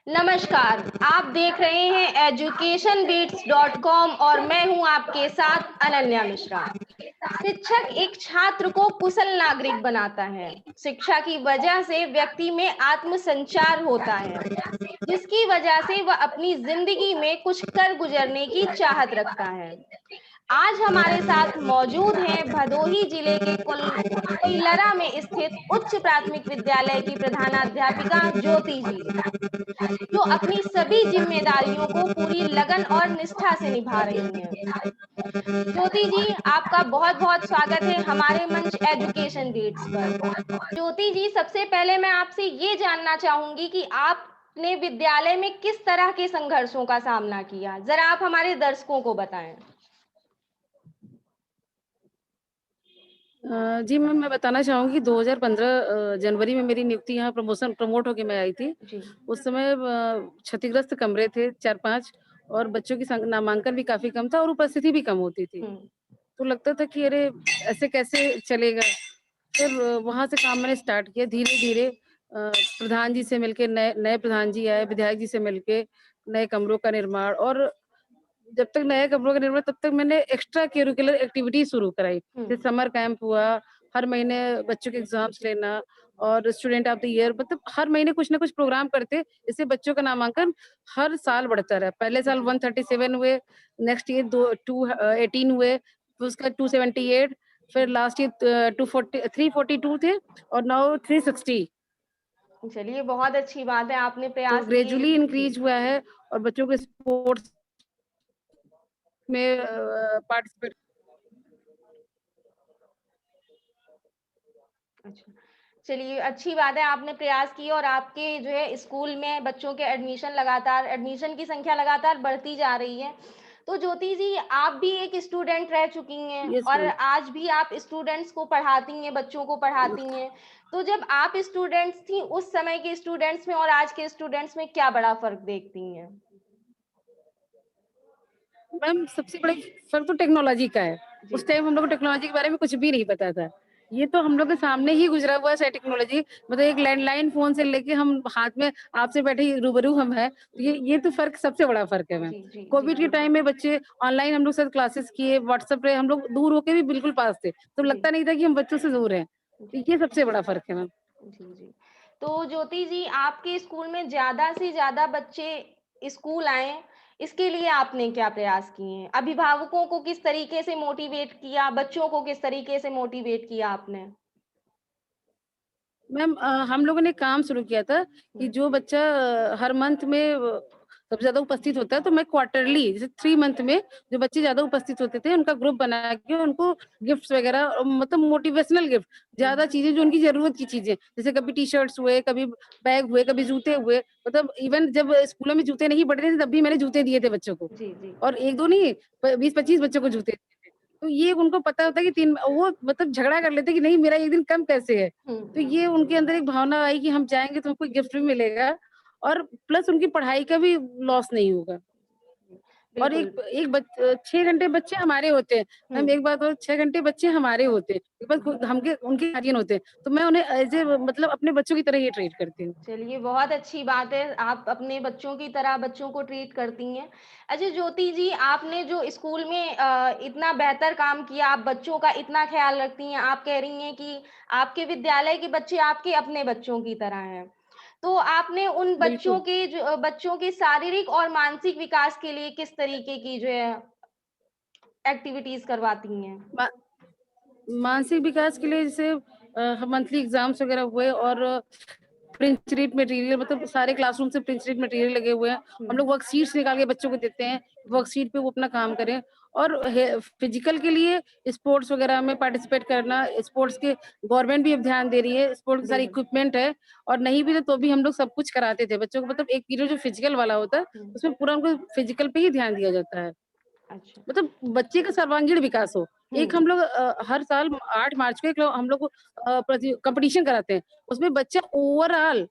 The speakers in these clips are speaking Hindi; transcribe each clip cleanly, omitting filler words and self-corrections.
नमस्कार, आप देख रहे हैं educationbeats.com और मैं हूं आपके साथ अनन्या मिश्रा। शिक्षक एक छात्र को कुशल नागरिक बनाता है। शिक्षा की वजह से व्यक्ति में आत्मसंचार होता है, जिसकी वजह से वह अपनी जिंदगी में कुछ कर गुजरने की चाहत रखता है। आज हमारे साथ मौजूद हैं भदोही जिले के कोइलरा में स्थित उच्च प्राथमिक विद्यालय की प्रधानाध्यापिका ज्योति जी, जो अपनी सभी जिम्मेदारियों को पूरी लगन और निष्ठा से निभा रही हैं। ज्योति जी, आपका बहुत-बहुत स्वागत है हमारे मंच एजुकेशन बीट्स पर। ज्योति जी, सबसे पहले मैं आपसे ये जानना चाहूंगी कि आपने विद्यालय में किस तरह के संघर्षों का सामना किया? जरा आप हमारे दर्शकों को बताएं। जी मैम, मैं बताना चाहूँगी 2015 जनवरी में मेरी नियुक्ति यहाँ प्रमोट होके मैं आई थी। जी। उस समय क्षतिग्रस्त कमरे थे 4-5 और बच्चों की नामांकन भी काफ़ी कम था और उपस्थिति भी कम होती थी। हुँ। तो लगता था कि अरे! ऐसे कैसे चलेगा? फिर वहाँ से काम मैंने स्टार्ट किया धीरे-धीरे प्रधान जी से मिलके नए नए प्रधान जी आए, विधायक जी से मिलके नए कमरों का निर्माण और जब तक नए कपड़ों का निर्माण तब तक मैंने एक्स्ट्रा करिकुलर एक्टिविटी शुरू कराई। हुँ। जैसे समर कैंप हुआ, हर महीने बच्चों के एग्ज़ाम्स लेना और स्टूडेंट ऑफ द ईयर मतलब हर महीने कुछ ना कुछ प्रोग्राम करते, इससे बच्चों का नामांकन हर साल बढ़ता रहा। पहले साल जी। 137 हुए, नेक्स्ट ईयर 18 हुए, फिर उसका 278 फिर लास्ट ईयर 342 थे और नाउ 360 चलिए, बहुत अच्छी बात है, आपने तो प्रयास किए। ग्रेजुअली जी। इंक्रीज़ हुआ है और बच्चों के स्पोर्ट्स में पार्टिसिपेट अच्छा। चलिए, अच्छी बात है, आपने प्रयास किए और आपके जो है स्कूल में बच्चों के एडमिशन की संख्या लगातार बढ़ती जा रही है। तो ज्योति जी, आप भी एक स्टूडेंट रह चुकी हैं यस और मैम। आज भी आप स्टूडेंट्स को पढ़ाती हैं, बच्चों को पढ़ाती हैं। तो जब आप स्टूडेंट्स थीं, उस समय के स्टूडेंट्स में और आज के स्टूडेंट्स में क्या बड़ा फ़र्क देखती हैं? मैम सबसे बड़ा फ़र्क तो टेक्नोलॉजी का है। जी। उस टाइम हम लोग को टेक्नोलॉजी के बारे में कुछ भी नहीं पता था। ये तो हम लोग के सामने ही गुज़रा हुआ है टेक्नोलॉजी मतलब एक लैंडलाइन फ़ोन से लेके हम हाथ में आपसे बैठे ही रूबरू हम हैं। तो ये तो फ़र्क सबसे बड़ा फ़र्क है मैम। जी, जी, जी, कोविड के बिल्कुल। टाइम में बच्चे ऑनलाइन हम लोग साथ क्लासेस किए, व्हाट्सएप पे हम लोग दूर होके भी बिल्कुल पास थे। तो जी। लगता नहीं था कि हम बच्चों से दूर हैं। जी। तो ये सबसे बड़ा फ़र्क है मैम। जी, जी। तो ज्योति जी, आपके स्कूल में ज़्यादा से ज़्यादा बच्चे स्कूल आएँ, इसके लिए आपने क्या प्रयास किए हैं? अभिभावकों को किस तरीके से मोटिवेट किया? बच्चों को किस तरीके से मोटिवेट किया आपने? मैम हम लोगों ने काम शुरू किया था कि हुँ। जो बच्चा हर मंथ में सबसे ज़्यादा उपस्थित होता है, तो मैं क्वार्टरली जैसे 3 मंथ में जो बच्चे ज़्यादा उपस्थित होते थे, उनका ग्रुप बना के उनको गिफ्ट्स वगैरह मतलब मोटिवेशनल गिफ्ट, हुँ। ज़्यादा चीज़ें जो उनकी ज़रूरत की चीज़ें, जैसे कभी टी-शर्ट्स हुए, कभी बैग हुए, कभी जूते हुए, मतलब इवन जब स्कूलों में जूते नहीं पड़ते थे, तब भी मैंने जूते दिए थे बच्चों को जी, जी। और 1-2 नहीं 20-25 बच्चों को जूते दिए थे। तो ये उनको पता होता है कि 3 वो मतलब झगड़ा कर लेते हैं कि नहीं मेरा 1 दिन कम कैसे है? हुँ। तो ये उनके अंदर एक भावना आई कि हम जाएँगे तो हमको गिफ्ट भी मिलेगा और प्लस उनकी पढ़ाई का भी लॉस नहीं होगा। और बिल्कुल। एक एक 6 घंटे बच्चे हमारे होते हैं। हुँ। हम एक बात और 6 घंटे बच्चे हमारे होते हैं। बस खुद हमके उनके गार्डियन होते हैं। तो मैं उन्हें एज़ ए मतलब अपने बच्चों की तरह ही ट्रीट करती हूँ। चलिए, बहुत अच्छी बात है, आप अपने बच्चों की तरह बच्चों को ट्रीट करती हैं। अच्छा ज्योति जी, आपने जो स्कूल में इतना बेहतर काम किया, आप बच्चों का इतना ख़्याल रखती हैं, आप कह रही हैं कि आपके विद्यालय के बच्चे आपके अपने बच्चों की तरह हैं। तो आपने उन बिल्कुल। बच्चों के शारीरिक और मानसिक विकास के लिए किस तरीके की जो है एक्टिविटीज़ करवाती हैं? मा मानसिक विकास के लिए जैसे मंथली एग्ज़ाम्स वगैरह हुए और प्रिंट रीड मटेरियल मतलब सारे क्लासरूम से प्रिंट रीड मटेरियल लगे हुए हैं। हुँ। हम लोग वर्कशीट्स निकाल के बच्चों को देते हैं, जी। वर्कशीट पे वो अपना काम करें और हे फिजिकल के लिए स्पोर्ट्स वगैरह में पार्टिसिपेट करना, स्पोर्ट्स के गवर्नमेंट भी अब ध्यान दे रही है, स्पोर्ट्स के सारे बिल्कुल। इक्विपमेंट है और नहीं भी तो भी हम लोग सब कुछ कराते थे बच्चों को मतलब एक पीरियड जो फिजिकल वाला होता है, हुँ। उसमें पूरा उनको फिजिकल पे ही ध्यान दिया जाता है। अच्छा। मतलब बच्चे का सर्वांगीण विकास हो। एक हुँ। हम लोग हर साल 8 मार्च को एक हम लोग कॉम्पिटिशन कराते हैं। उसमें बच्चा ओवरऑल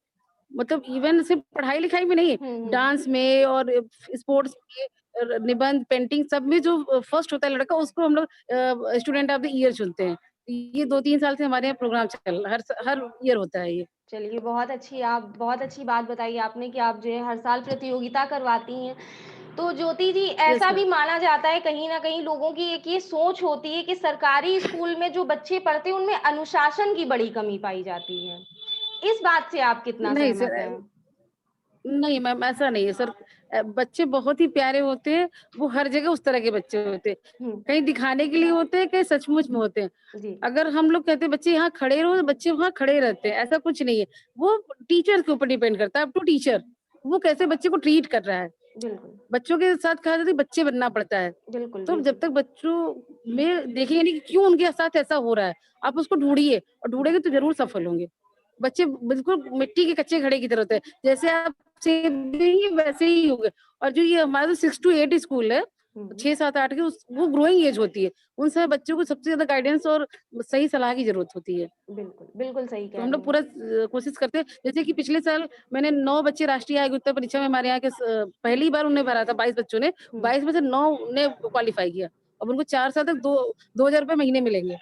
मतलब इवन सिर्फ पढ़ाई-लिखाई में नहीं, हुँ, हुँ। डांस में और स्पोर्ट्स में निबंध, पेंटिंग सब में जो फर्स्ट होता है लड़का उसको हम लोग स्टूडेंट ऑफ द ईयर चुनते हैं। ये 2-3 साल से हमारे यहाँ प्रोग्राम चल हर ईयर होता है ये। चलिए बहुत अच्छी बात बताई आपने कि आप जो है हर साल प्रतियोगिता करवाती हैं। तो ज्योति जी यस ऐसा भी मैम। माना जाता है कहीं न कहीं लोगों की एक ये सोच होती है कि सरकारी स्कूल में जो बच्चे पढ़ते हैं उनमें अनुशासन की बड़ी कमी पाई जाती है। इस बात से आप कितना नहीं सहमत सर, हैं? नहीं मैम ऐसा नहीं है सर। बच्चे बहुत ही प्यारे होते हैं, वो हर जगह उस तरह के बच्चे होते हैं। हुँ, कहीं दिखाने के लिए होते हैं, कहीं सचमुच में होते हैं। जी, अगर हम लोग कहते हैं बच्चे यहाँ खड़े रहो, तो बच्चे वहाँ खड़े रहते हैं, ऐसा कुछ नहीं है। वो टीचर के ऊपर डिपेंड करता है, अप टू टीचर, वो कैसे बच्चे को ट्रीट कर रहा है। बिल्कुल। बच्चों के साथ कहा जाता है बच्चे बनना पड़ता है। बिल्कुल, तो जब बिल्कुल। तक बच्चों में देखेंगे नहीं कि क्यों उनके साथ ऐसा हो रहा है, आप उसको ढूँढिए और ढूँढेंगे तो ज़रूर सफल होंगे। बच्चे बिल्कुल मिट्टी के कच्चे घड़े की तरह होते हैं। जैसे आप सेब देंगे वैसे ही होंगे। और जो ये हमारा 6 टू 8 स्कूल है, हुँ, 6, 7, 8 के वो ग्रोइंग एज होती है। उन समय बच्चों को सबसे ज़्यादा गाइडेंस और सही सलाह की ज़रूरत होती है। बिल्कुल, बिल्कुल सही तो कह हम रही लोग हैं। पूरा कोशिश करते हैं। जैसे कि पिछले साल मैंने 9 बच्चे राष्ट्रीय आयोग उत्तर परीक्षा में हमारे यहाँ के पहली बार उन्हें भरा था 22 बच्चों ने, हुँ, 22 में से 9 ने क्वालीफाई किया। अब उनको 4 साल तक 2,000 रुपए महीने मिलेंगे।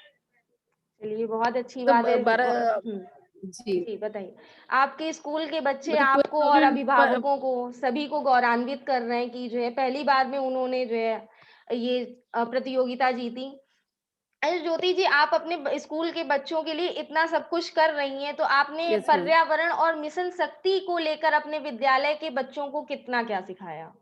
चलिए बहुत अच्छी तो बात है 12 हुँ। जी, जी, बताइए। आपके स्कूल के बच्चे मतलब आपको और 12,000 अभिभावकों को सभी को गौरवान्वित कर रहे हैं कि जो है पहली बार में उन्होंने जो है ये प्रतियोगिता जीती। अरे ज्योति जी आप अपने स्कूल के बच्चों के लिए इतना सब कुछ कर रही हैं, तो आपने यस मैम। पर्यावरण और मिशन शक्ति को लेकर अपने विद्यालय के बच्चों को कितना क्या सिखाया?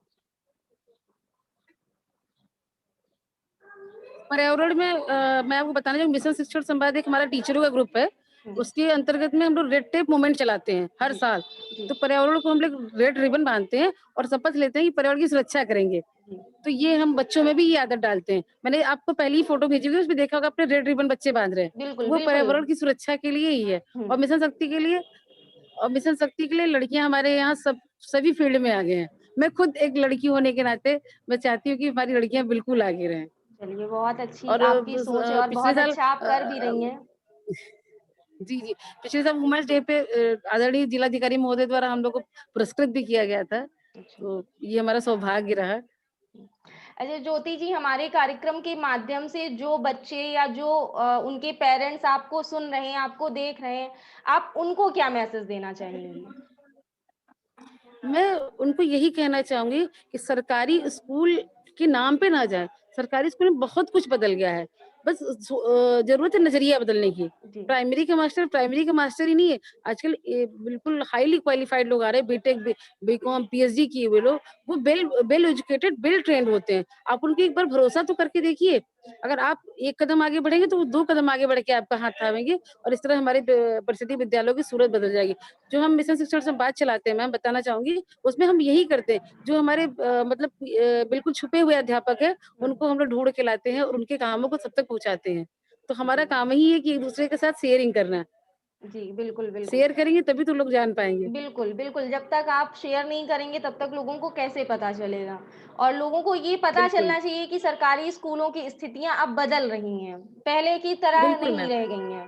पर्यावरण में मैं आपको बताना चाहूँगी मिशन शिक्षण संवाद एक हमारा टीचरों का ग्रुप है। हुँ, उसके अंतर्गत में हम लोग रेड टेप मूवमेंट चलाते हैं हर जी, साल। जी, तो पर्यावरण को हम लोग रेड रिबन बाँधते हैं और शपथ लेते हैं कि पर्यावरण की सुरक्षा करेंगे। जी। तो ये हम बच्चों में भी ये आदत डालते हैं। मैंने आपको पहली ही फ़ोटो भेजी होगी उसमें देखा होगा आपने रेड रिबन बच्चे बाँध रहे हैं। तो बिल्कुल, वो बिल्कुल। पर्यावरण की सुरक्षा के लिए ही है। हुँ, और मिशन शक्ति के लिए लड़कियाँ हमारे यहाँ सभी फ़ील्ड में आगे हैं। मैं खुद एक लड़की होने के नाते मैं चाहती हूँ कि हमारी लड़कियाँ बिल्कुल आगे रहें। चलिए बहुत अच्छी और आपकी सोच है और पिछले बहुत साल अच्छा आप कर भी रही हैं। जी, जी। पिछले साल वुमेन्स डे पे आदरणीय जिलाधिकारी महोदय द्वारा हम लोग को पुरस्कृत भी किया गया था। अच्छा। तो ये हमारा सौभाग्य रहा। अच्छा ज्योति जी हमारे कार्यक्रम के माध्यम से जो बच्चे या जो उनके पेरेंट्स आपको सुन रहे हैं, आपको देख रहे हैं, आप उनको क्या मैसेज देना चाहेंगी? मैं उनको यही कहना चाहूँगी कि सरकारी स्कूल के नाम पे ना जाएँ। सरकारी स्कूल में बहुत कुछ बदल गया है। बस ज़रूरत है नज़रिया बदलने की। जी, प्राइमरी का मास्टर ही नहीं है। आजकल बिल्कुल हाइली क्वालिफाइड लोग आ रहे हैं बीटेक, बीकॉम, पीएचडी किए हुए लोग। वो वेल एजुकेटेड, वेल ट्रेन्ड होते हैं। आप उनके एक बार भरोसा तो करके देखिए। अगर आप 1 कदम आगे बढ़ेंगे तो वो 2 कदम आगे बढ़ के आपका हाथ थामेंगे और इस तरह हमारे परिषदीय विद्यालयों की सूरत बदल जाएगी। जो हम मिशन शिक्षण संवाद चलाते हैं, मैं बताना चाहूँगी, उसमें हम यही करते हैं। जो हमारे मतलब बिल्कुल छुपे हुए अध्यापक हैं, हुँ, उनको हम लोग ढूँढ के लाते हैं और उनके कामों को सब तक पहुँचाते हैं। तो हमारा काम ही है कि एक-दूसरे के साथ शेयरिंग करना है। जी, बिल्कुल, बिल्कुल। शेयर करेंगे तभी तो लोग जान पाएँगे। बिल्कुल, बिल्कुल, जब तक आप शेयर नहीं करेंगे तब तक लोगों को कैसे पता चलेगा? और लोगों को ये पता बिल्कुल, चलना चाहिए कि सरकारी स्कूलों की स्थितियाँ अब बदल रही हैं, पहले की तरह बिल्कुल नहीं मैम। रह गई हैं।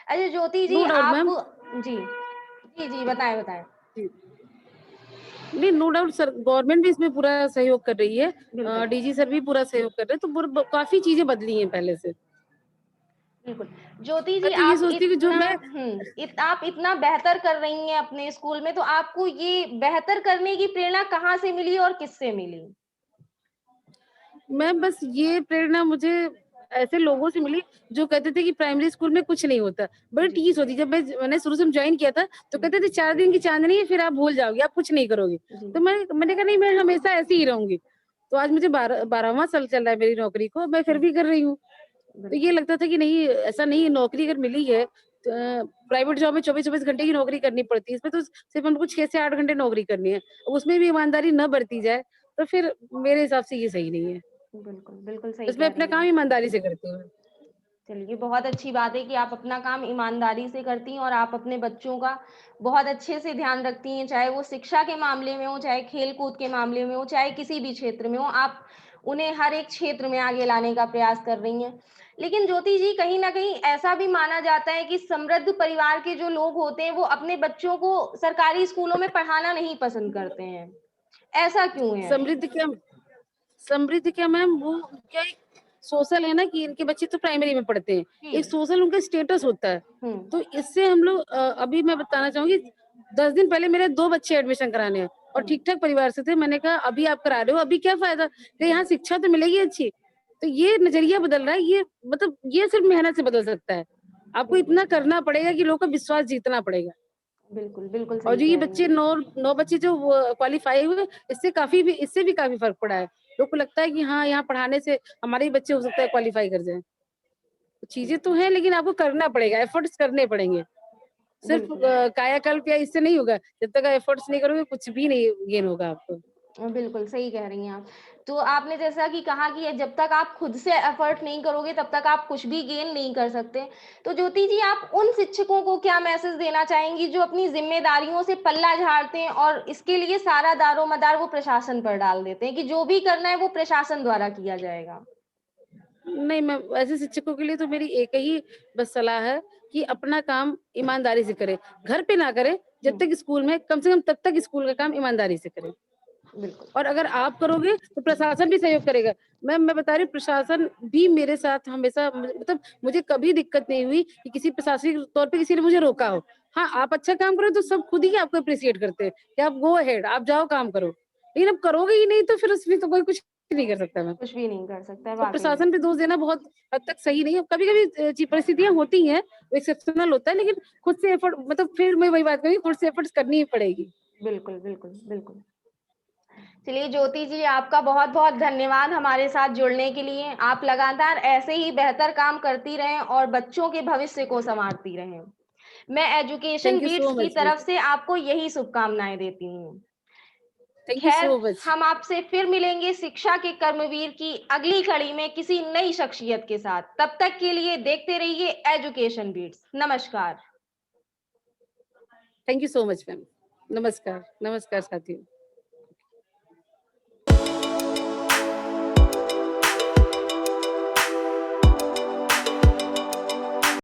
अच्छा ज्योति जी नो डाउट आप मैम। जी, जी, जी, बताएँ, बताएँ। जी। नहीं, नो डाउट सर गवर्नमेंट भी इसमें पूरा सहयोग कर रही है। बिल्कुल, डीजी सर भी पूरा सहयोग कर रहे हैं, तो काफ़ी चीज़ें बदली हैं पहले से। बिल्कुल। ज्योति जी मैं तो ये आप सोचती हूँ कि जो इतना मैं आप इतना बेहतर कर रही हैं अपने स्कूल में, तो आपको ये बेहतर करने की प्रेरणा कहाँ से मिली और किससे मिली? मैं बस ये प्रेरणा मुझे ऐसे लोगों से मिली जो कहते थे कि प्राइमरी स्कूल में कुछ नहीं होता। बड़ी जी, टीस होती जब मैंने शुरू से जॉइन किया था तो हुँ, कहते थे 4 दिन की चाँदनी है फिर आप भूल जाओगे, आप कुछ नहीं करोगे। जी, तो मैंने कहा नहीं मैं हमेशा ऐसी ही रहूँगी। तो आज मुझे 12वाँ साल चल रहा है मेरी नौकरी को, मैं फिर हुँ, भी कर रही हूँ। तो ये बिल्कुल, लगता था कि नहीं ऐसा नहीं है नौकरी अगर मिली है प्राइवेट जॉब में 24-24 घंटे की नौकरी करनी पड़ती है। इसमें तो सिर्फ़ हमको 6 से 8 घंटे नौकरी करनी है। उसमें भी ईमानदारी ना बरती जाए तो फिर मेरे हिसाब से ये सही नहीं है। बिल्कुल, बिल्कुल सही बस मैं कह अपना रही काम हैं। ईमानदारी से करती हूँ। चलिए, बहुत अच्छी बात है कि आप अपना काम ईमानदारी से करती हैं और आप अपने बच्चों का बहुत अच्छे से ध्यान रखती हैं, चाहे वो शिक्षा के मामले में हो, चाहे खेल-कूद के मामले में हो, चाहे किसी भी क्षेत्र में हो, आप उन्हें हर एक क्षेत्र में आगे लाने का प्रयास कर रही हैं। लेकिन ज्योति जी, कहीं न कहीं ऐसा भी माना जाता है कि समृद्ध परिवार के जो लोग होते हैं, वो अपने बच्चों को सरकारी स्कूलों में पढ़ाना नहीं पसंद करते हैं। ऐसा क्यों है? समृद्धि क्या समृद्धि क्या मैम वो क्या है सोशल है ना कि इनके बच्चे तो प्राइमरी में पढ़ते हैं, जी। एक सोशल उनका स्टेटस होता है। हम्म। तो इससे हम लोग अभी मैं बताना चाहूंगी, 10 दिन पहले मेरे 2 बच्चे एडमिशन कराने हैं और ठीक ठाक परिवार से थे। मैंने कहा अभी आप करा रहे हो, अभी क्या फायदा, कि यहाँ शिक्षा तो मिलेगी अच्छी। तो ये नजरिया बदल रहा है, ये मतलब ये सिर्फ मेहनत से बदल सकता है। आपको बिल्कुल इतना करना पड़ेगा कि लोगों का विश्वास जीतना पड़ेगा। बिल्कुल बिल्कुल और सही जो ये कह रही बच्चे हैं। 9 बच्चे जो क्वालिफाई हुए, इससे भी काफी फर्क पड़ा है। लोग को लगता है कि हाँ, यहाँ पढ़ाने से हमारे ही बच्चे हो सकता है क्वालिफाई कर जाएं। चीजें तो हैं, लेकिन आपको करना पड़ेगा, एफर्ट्स करने पड़ेंगे। सिर्फ बिल्कुल कायाकल्प या इससे नहीं होगा। जब तक एफर्ट्स नहीं करोगे कुछ भी नहीं गेन होगा आपको। बिल्कुल सही कह रही हैं आप। तो आपने जैसा कि कहा कि ये जब तक आप खुद से एफर्ट नहीं करोगे तब तक आप कुछ भी गेन नहीं कर सकते। तो ज्योति जी, आप उन शिक्षकों को क्या मैसेज देना चाहेंगी जो अपनी ज़िम्मेदारियों से पल्ला झाड़ते हैं और इसके लिए सारा दारोमदार वो प्रशासन पर डाल देते हैं कि जो भी करना है वो प्रशासन द्वारा किया जाएगा? नहीं, मैं ऐसे शिक्षकों के लिए तो मेरी एक ही बस सलाह है कि अपना काम ईमानदारी से करें। घर पे ना करें, जब हुँ, तक स्कूल में, कम से कम तब तक स्कूल का काम ईमानदारी से करें। बिल्कुल। और अगर आप करोगे तो प्रशासन भी सहयोग करेगा। मैं बता रही हूँ, प्रशासन भी मेरे साथ हमेशा मतलब मुझे कभी दिक्कत नहीं हुई कि किसी प्रशासनिक तौर पे किसी ने मुझे रोका हो। हाँ, आप अच्छा काम करो तो सब खुद ही आपको एप्रिशिएट करते हैं कि आप गो अहेड, आप जाओ काम करो। लेकिन अब करोगे ही नहीं तो फिर उसमें तो कोई कुछ नहीं कर सकता मैं। कुछ भी नहीं कर सकता है तो वाक़ई में। प्रशासन पे दोष देना बहुत हद तक सही नहीं है। कभी-कभी परिस्थितियाँ होती हैं, एक्सेप्शनल होता है, लेकिन खुद से एफर्ट मतलब फिर मैं वही बात करूँगी, खुद से एफर्ट्स करनी ही पड़ेगी। बिल्कुल, बिल्कुल, बिल्कुल। चलिए ज्योति जी, आपका बहुत-बहुत धन्यवाद हमारे साथ जुड़ने के लिए। आप लगातार ऐसे ही बेहतर काम करती रहें और बच्चों के भविष्य को सँवारती रहें। मैं एजुकेशन थैंक यू सो बीट्स की मच तरफ मिस। से आपको यही शुभकामनाएँ देती हूँ। थैंक यू खैर, सो मच। हम आपसे फिर मिलेंगे शिक्षा के कर्मवीर की अगली कड़ी में किसी नई शख्सियत के साथ। तब तक के लिए देखते रहिए एजुकेशन बीट्स। नमस्कार। Thank you so much ma'am. नमस्कार, नमस्कार साथियों।